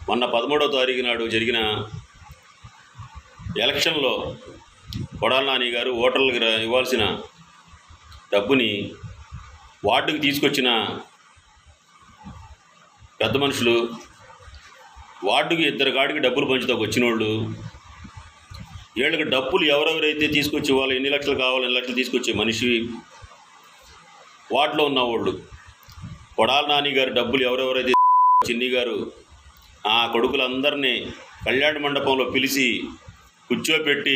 మొన్న 13వ తారీఖు నాడు జరిగిన ఎలక్షన్లో కొడాల నాని గారు ఓటర్లకు ఇవ్వాల్సిన డబ్బుని వార్డుకి తీసుకొచ్చిన పెద్ద మనుషులు, వార్డుకి 2 కాడికి డబ్బులు పంచుతాకు వచ్చిన వాళ్ళు, వీళ్ళకి డబ్బులు ఎవరెవరైతే తీసుకొచ్చి వాళ్ళు ఎన్ని లక్షలు కావాలి, ఎన్ని లక్షలు తీసుకొచ్చే మనిషి, వార్డులో ఉన్నవాళ్ళు, కొడాల నాని గారు డబ్బులు ఎవరెవరైతే చిన్ని గారు ఆ కొడుకులందరినీ కళ్యాణ మండపంలో పిలిచి కూర్చోపెట్టి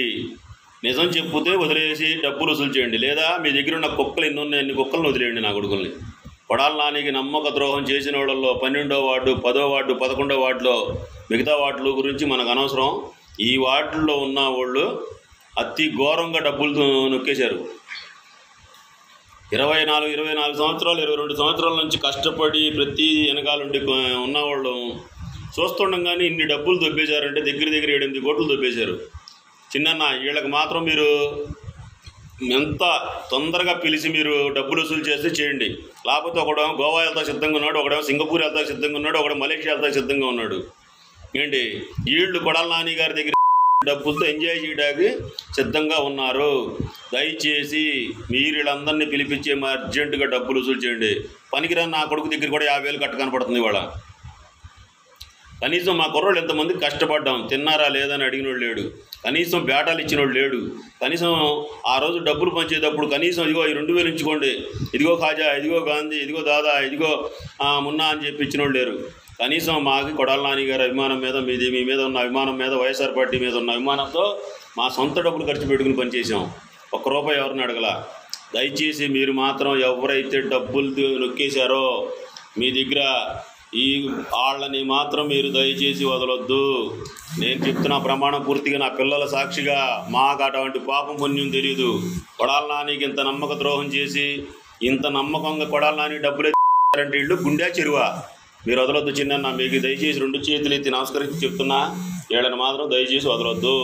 నిజం చెప్పుతే వదిలేసి డబ్బులు వసూలు చేయండి, లేదా మీ దగ్గర ఉన్న కుక్కలు ఎన్ని ఉన్నాయి అన్ని కుక్కలను వదిలేయండి నా కొడుకుల్ని. కొడాల నానికి నమ్మక ద్రోహం చేసిన వాళ్ళల్లో 12వ వార్డు, 10వ వార్డు, 11వ వార్డులో మిగతా వార్డుల గురించి మనకు అనవసరం. ఈ వార్డుల్లో ఉన్న వాళ్ళు అతి ఘోరంగా డబ్బులు నొక్కేశారు. 24 సంవత్సరాలు 22 సంవత్సరాల నుంచి కష్టపడి ప్రతి వెనకాలండి ఉన్నవాళ్ళు చూస్తుండగానే ఇన్ని డబ్బులు దొబ్బేశారంటే దగ్గర 8 కోట్లు దొబ్బేశారు. చిన్న వీళ్ళకి మాత్రం మీరు ఎంత తొందరగా పిలిచి మీరు డబ్బులు వసూలు చేస్తే చేయండి, లేకపోతే ఒకడేమో గోవా వెళ్తా సిద్ధంగా ఉన్నాడు, ఒకడేమో సింగపూర్ వెళ్తా సిద్ధంగా ఉన్నాడు, ఒకడే మలేషియా వెళ్తా సిద్ధంగా ఉన్నాడు. ఏంటి వీళ్ళు కొడాల నాని గారి దగ్గర డబ్బులతో ఎంజాయ్ చేయడానికి సిద్ధంగా ఉన్నారు. దయచేసి మీరు వీళ్ళందరినీ పిలిపించి అర్జెంటుగా డబ్బులు వసూలు చేయండి. పనికిరాని నా కొడుకు దగ్గర కూడా 50,000 కట్ట కనపడుతుంది ఇవాళ. కనీసం మా కుర్రోళ్ళు ఎంతమంది కష్టపడ్డాం, తిన్నారా లేదని అడిగినోడు లేడు, కనీసం బేటాలు ఇచ్చినోడు లేడు, కనీసం ఆ రోజు డబ్బులు పంచేటప్పుడు కనీసం ఇదిగో ఈ 2,000 ఇచ్చుకోండి, ఇదిగో ఖాజా, ఇదిగో గాంధీ, ఇదిగో దాదా, ఇదిగో మున్నా అని చెప్పి ఇచ్చినోడు లేరు. కనీసం మాకు కొడాల నాని గారి అభిమానం మీద, మీ మీద ఉన్న అభిమానం మీద, వైఎస్ఆర్ పార్టీ మీద ఉన్న అభిమానంతో మా సొంత డబ్బులు ఖర్చు పెట్టుకుని పనిచేసాం. ₹1 ఎవరిని అడగల. దయచేసి మీరు మాత్రం ఎవరైతే డబ్బులు నొక్కేశారో మీ దగ్గర ఈ వాళ్ళని మాత్రం మీరు దయచేసి వదలొద్దు. నేను చెప్తున్న ప్రమాణం పూర్తిగా నా పిల్లల సాక్షిగా, మాకు అటువంటి పాపం పుణ్యం తెలియదు. కొడాల నానికి ఇంత నమ్మక ద్రోహం చేసి ఇంత నమ్మకంగా కొడాల నాని డబ్బులు అంటే ఇళ్ళు గుండె చెరువా, మీరు వదలొద్దు. చిన్న మీకు దయచేసి 2 చేతులు ఎత్తి నమస్కరించి చెప్తున్నా, వీళ్ళని మాత్రం దయచేసి వదలొద్దు.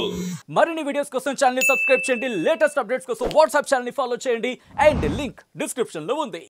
మరిన్ని వీడియోస్ కోసం ఛానల్ ని సబ్స్క్రైబ్ చేయండి, లేటెస్ట్ అప్డేట్స్ కోసం వాట్సాప్ ఛానల్ ని ఫాలో చేయండి, అండ్ లింక్ డిస్క్రిప్షన్ లో ఉంది.